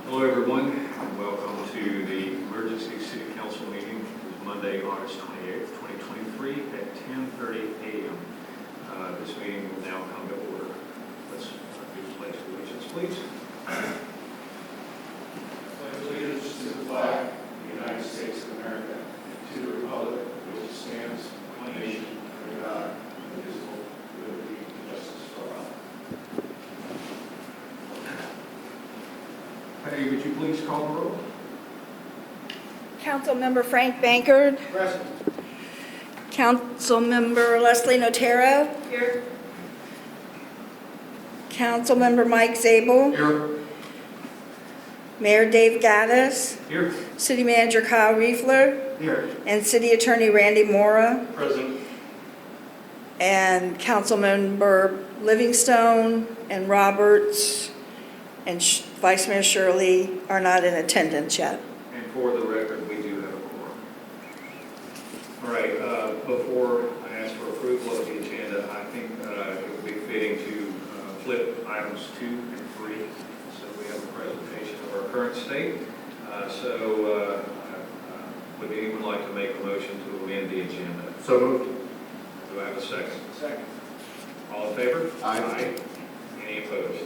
Hello everyone, and welcome to the emergency city council meeting. It's Monday, August 28th, 2023 at 10:30 a.m. This meeting will now come to order. Let's do the pledge of allegiance, please. Pledge allegiance to the flag of the United States of America, and to the republic which stands one nation under God, indivisible, with liberty and justice for all. Patty, would you please call the roll? Councilmember Frank Bankard. Present. Councilmember Leslie Notero. Here. Councilmember Mike Zabel. Here. Mayor Dave Gaddis. Here. City Manager Kyle Riefler. Here. And City Attorney Randy Mora. Present. And Councilmember Livingstone and Roberts and Vice Mayor Shirley are not in attendance yet. And for the record, we do have a quorum. All right, before I ask for approval of the agenda, I think it would be fitting to flip items 2 and 3. So we have a presentation of our current state. Would anyone like to make a motion to amend the agenda? So moved. Do I have a second? Second. All in favor? Aye. Any opposed?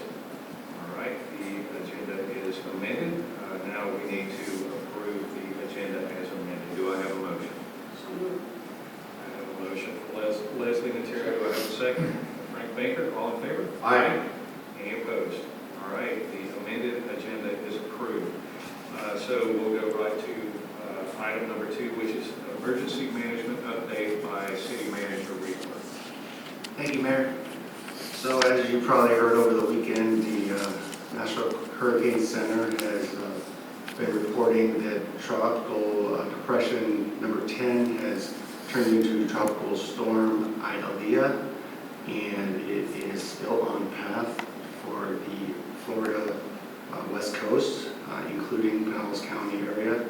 All right, the agenda is amended. Now we need to approve the agenda as amended. Do I have a motion? So moved. I have a motion for Leslie Notero. Do I have a second? Frank Baker, all in favor? Aye. Any opposed? All right, the amended agenda is approved. So we'll go right to item number 2, which is emergency management update by City Manager Riefler. Thank you, Mayor. So as you probably heard over the weekend, the National Hurricane Center has been reporting that tropical depression number 10 has turned into tropical storm Idalia, and it is still on path for the Florida west coast, including Pinellas County area.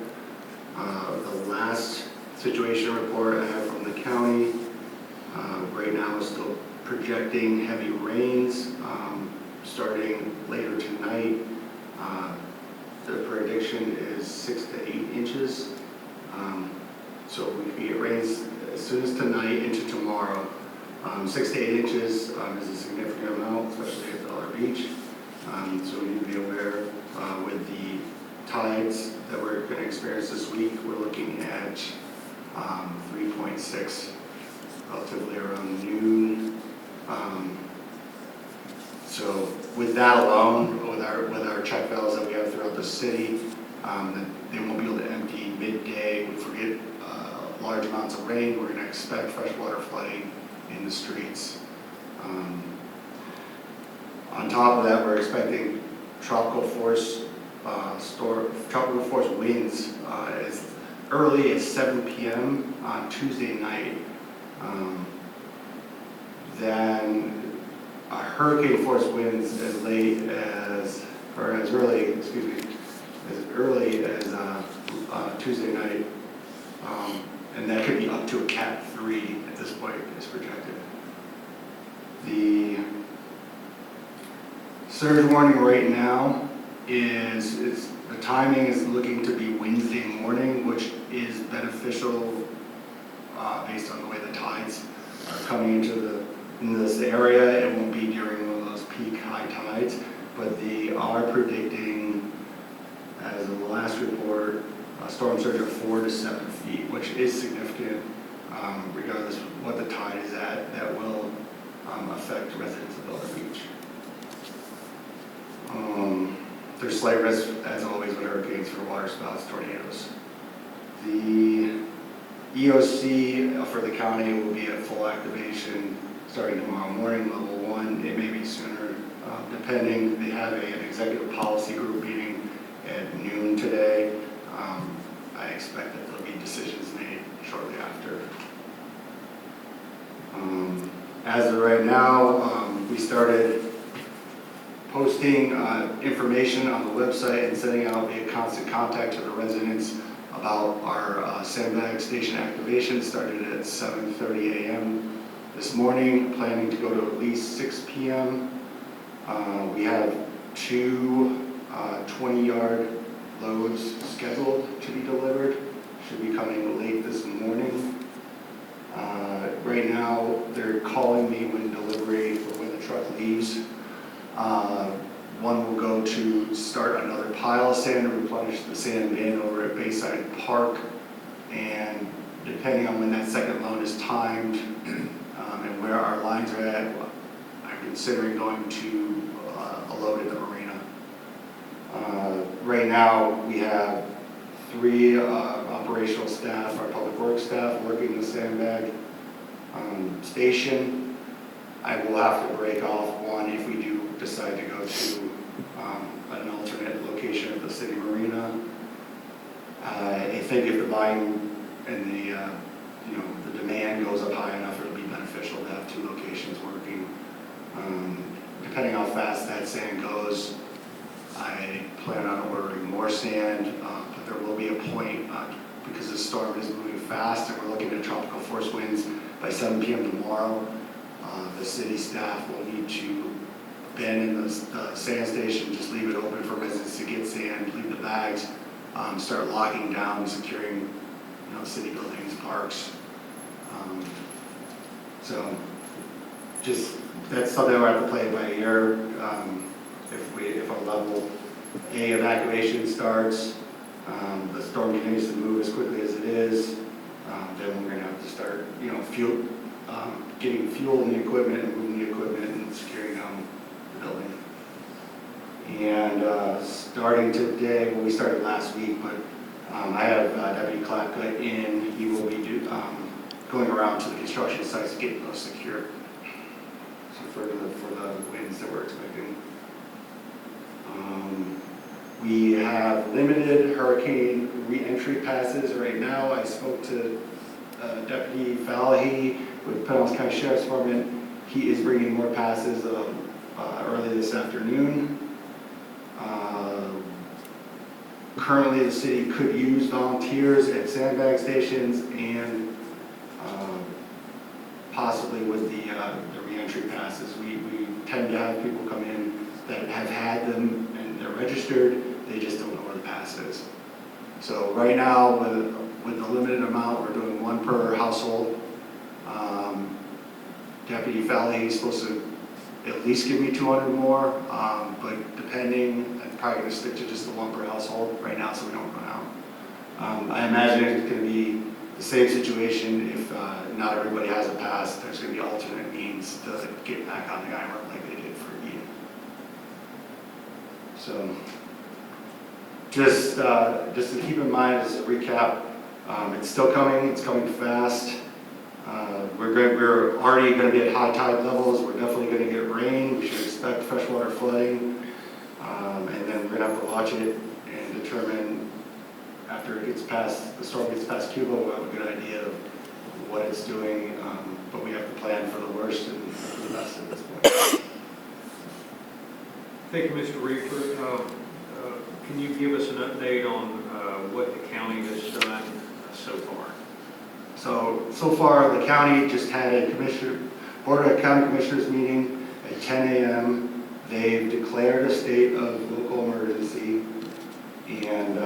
The last situation report I have from the county right now is still projecting heavy rains starting later tonight. The prediction is 6 to 8 inches. So if we get rains as soon as tonight into tomorrow. 6 to 8 inches is a significant amount, especially at Dollar Beach. So we need to be aware with the tides that we're going to experience this week. We're looking at 3.6 relatively around noon. So with that alone, with our check valves that we have throughout the city, they won't be able to empty midday. If we get large amounts of rain, we're going to expect freshwater flooding in the streets. On top of that, we're expecting tropical force winds as early as 7 p.m. on Tuesday night. Then hurricane force winds as early as Tuesday night, and that could be up to a Cat 3 at this point is projected. The surge warning right now is the timing is looking to be Wednesday morning, which is beneficial based on the way the tides are coming into this area. It won't be during one of those peak high tides, but they are predicting, as of the last report, a storm surge of 4 to 7 feet, which is significant regardless of what the tide is at. That will affect residents of Dollar Beach. There's slight risk, as always, with hurricanes for waterspouts, tornadoes. The EOC for the county will be at full activation starting tomorrow morning, level 1. It may be sooner, depending. They have an executive policy group meeting at noon today. I expect that there'll be decisions made shortly after. As of right now, we started posting information on the website and sending out via constant contact to the residents about our sandbag station activation. Started at 7:30 a.m. this morning, planning to go to at least 6 p.m. We have 2 20-yard loads scheduled to be delivered. Should be coming late this morning. Right now, they're calling me when delivery, or when the truck leaves. One will go to start another pile of sand to replenish the sand bin over at Bayside Park. And depending on when that second load is timed and where our lines are at, I'm considering going to a load in the marina. Right now, we have 3 operational staff, our public works staff, working the sandbag station. I will have to break off one if we do decide to go to an alternate location at the city marina. I think if the volume and the demand goes up high enough, it'll be beneficial to have 2 locations working. Depending how fast that sand goes, I plan on ordering more sand, but there will be a point because the storm is moving fast and we're looking at tropical force winds by 7 p.m. tomorrow. The city staff will need to abandon the sand station, just leave it open for residents to get sand, leave the bags, start locking down, securing city buildings, parks. So just that's something we'll have to play by ear. If a level A evacuation starts, the storm continues to move as quickly as it is, then we're going to have to start, getting fuel in the equipment and moving the equipment and securing down the building. And starting today, well, we started last week, but I have Deputy Klapka in. He will be going around to the construction sites to get those secure. So for the winds that we're expecting. We have limited hurricane re-entry passes right now. I spoke to Deputy Falahy with Pinellas County Sheriff's Department. He is bringing more passes early this afternoon. Currently, the city could use volunteers at sandbag stations and possibly with the re-entry passes. We tend to have people come in that have had them and they're registered, they just don't know where the pass is. So right now, with the limited amount, we're doing 1 per household. Deputy Falahy is supposed to at least give me 200 more, but depending, I'm probably going to stick to just the 1 per household right now so we don't run out. I imagine it's going to be the same situation if not everybody has a pass. There's going to be alternate means to get back on the island like they did for Eden. So just to keep in mind as a recap, it's still coming. It's coming fast. We're already going to be at high tide levels. We're definitely going to get rain. We should expect freshwater flooding. And then we're going to have to watch it and determine after it gets past, the storm gets past Cuba, we'll have a good idea of what it's doing. But we have to plan for the worst and for the best at this point. Thank you, Mr. Reefer. Can you give us an update on what the county has done so far? So far, the county just had a Board of County Commissioners meeting at 10 a.m. They've declared a state of local emergency, and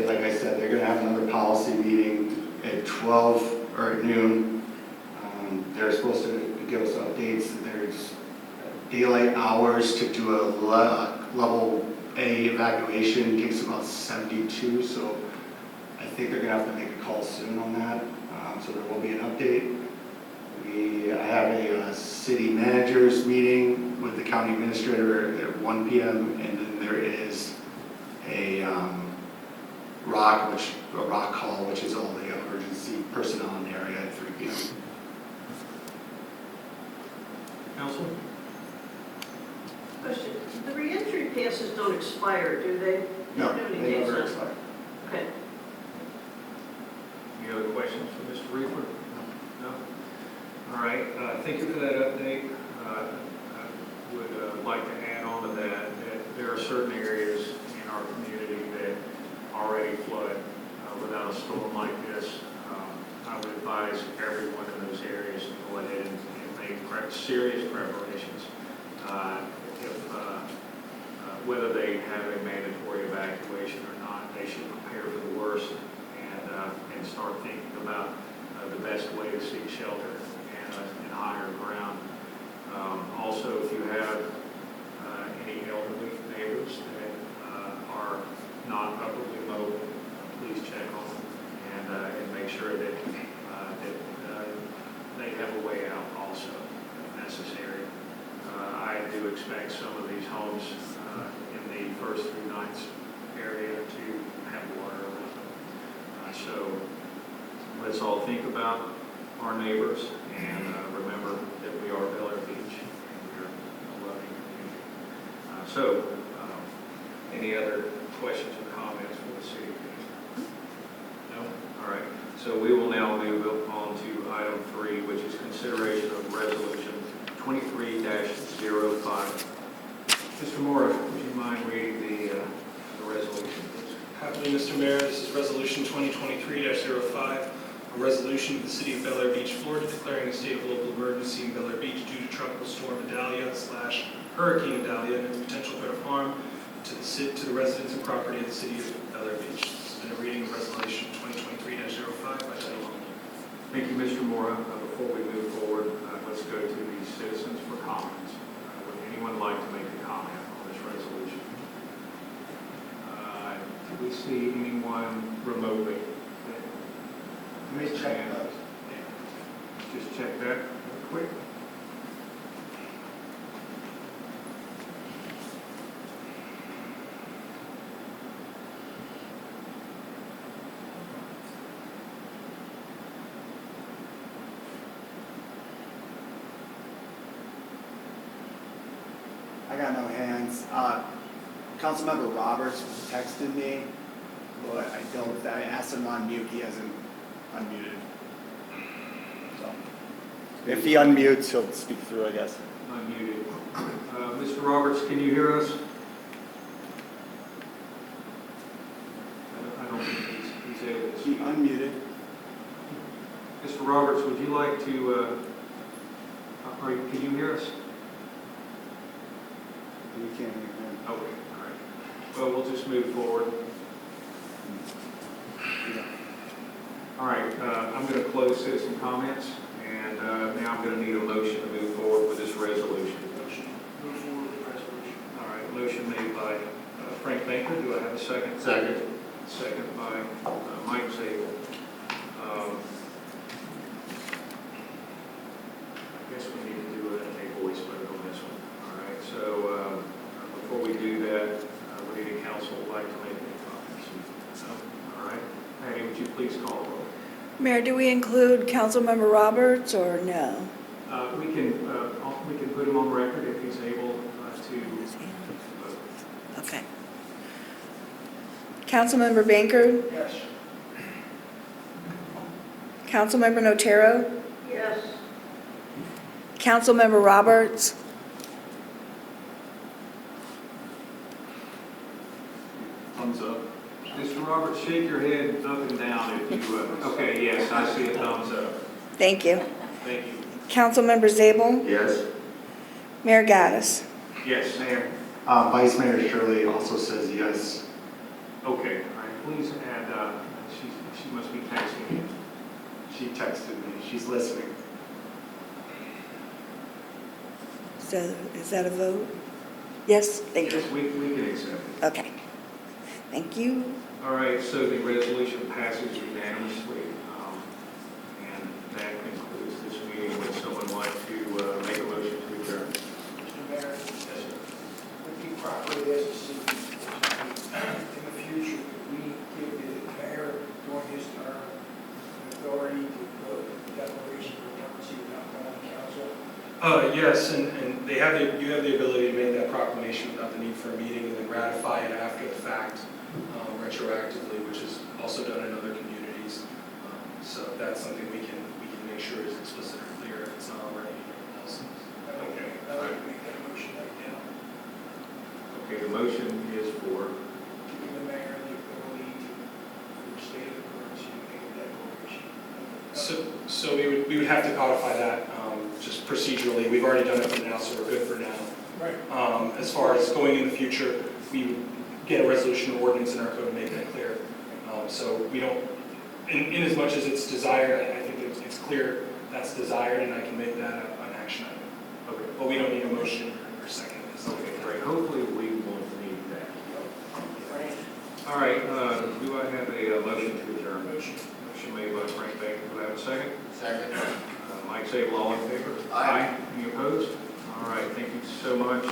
like I said, they're going to have another policy meeting at 12 or at noon. They're supposed to give us updates. There's daylight hours to do a level A evacuation. It takes about 72, so I think they're going to have to make a call soon on that. So there will be an update. I have a city managers meeting with the county administrator at 1 p.m. and then there is a rock call, which is all the emergency personnel in the area at 3 p.m. Council? Question, the reentry passes don't expire, do they? No, do any they dates never on- expire. Okay. Any other questions for Mr. Reefer? No? All right, thank you for that update. I would like to add on to that there are certain areas in our community that already flood without a storm like this. I would advise everyone in those areas to go ahead and make serious preparations. If whether they have a mandatory evacuation or not, they should prepare for the worst and start thinking about the best way to seek shelter and higher ground. Also, if you have any elderly neighbors that are not upwardly mobile, please check on them and make sure that they have a way out also, if necessary. I do expect some of these homes in the first 3 nights area to have water around them. So let's all think about our neighbors and remember that we are Bel Air Beach and we're a loving community. Any other questions or comments for the city manager? No? All right. So we will now move on to item 3, which is consideration of resolution 23-05. Mr. Mora, would you mind reading the resolution, please? Happily, Mr. Mayor, this is Resolution 2023-05, a resolution of the City of Bel Air Beach, Florida, declaring a state of local emergency in Bel Air Beach due to Tropical Storm Idalia / Hurricane Idalia and its potential threat of harm to the residents and property of the City of Bel Air Beach. This has been a reading of Resolution 2023-05 by title only. Thank you, Mr. Mora. Before we move forward, let's go to the citizens for comments. Would anyone like to make a comment on this resolution? Do we see anyone remotely? Let me check that. Just check that real quick. I got no hands. Councilmember Roberts texted me, but I asked him to unmute, he hasn't unmuted. So, if he unmutes, he'll speak through, I guess. Unmuted. Mr. Roberts, can you hear us? I don't think he's able to He speak. unmuted. Mr. Roberts, would you like to, can you hear us? We can't hear him. Okay, all right. Well, we'll just move forward. Yeah. All right, I'm going to close citizen comments, and now I'm going to need a motion to move forward with this resolution. Move forward with the resolution. All right, motion made by Frank Baker. Do I have a second? Second. Second by Mike Zabel. I guess we need to do a voice vote on this one. All right, so before we do that, would any council like to make any comments? No? All right. Patty, would you please call the roll? Mayor, do we include Councilmember Roberts or no? We can put him on record if he's able to vote. Okay. Councilmember Baker? Yes. Councilmember Notero? Yes. Councilmember Roberts? Thumbs up. Mr. Roberts, shake your head up and down if you, okay, yes, I see a thumbs up. Thank you. Thank you. Councilmember Zabel? Yes. Mayor Gaddis? Yes, Mayor. Vice Mayor Shirley also says yes. Okay, all right, please add, she must be texting you. She texted me. She's listening. So is that a vote? Yes? Thank you. Yes, we can accept it. Okay. Thank you. All right, so the resolution passes unanimously, and that concludes this meeting. Would someone like to make a motion to adjourn? Mr. Mayor, Yes, sir. would be properly as a city, in the future, we give the mayor during his term the authority to put a declaration of emergency without calling the council? Yes, and you have the ability to make that proclamation without the need for a meeting and then ratify it after the fact retroactively, which is also done in other communities. So that's something we can make sure is explicit or clear if it's not already in policies. Okay. I would make that motion right now, Okay, the motion is for, giving the mayor the authority to, for state of emergency, to make a declaration. So we would have to codify that just procedurally. We've already done it for now, so we're good for now. Right. As far as going in the future, we would get a resolution or ordinance in our code and make that clear. So we don't, in as much as it's desired, I think it's clear that's desired, and I can make that an action item. Okay. But we don't need a motion or second. Okay, great. Hopefully, we won't need that. All right, do I have a motion to adjourn? Motion made by Frank Baker. Do I have a second? Second. Mike Sable, all in favor? Aye. Any opposed? All right, thank you so much.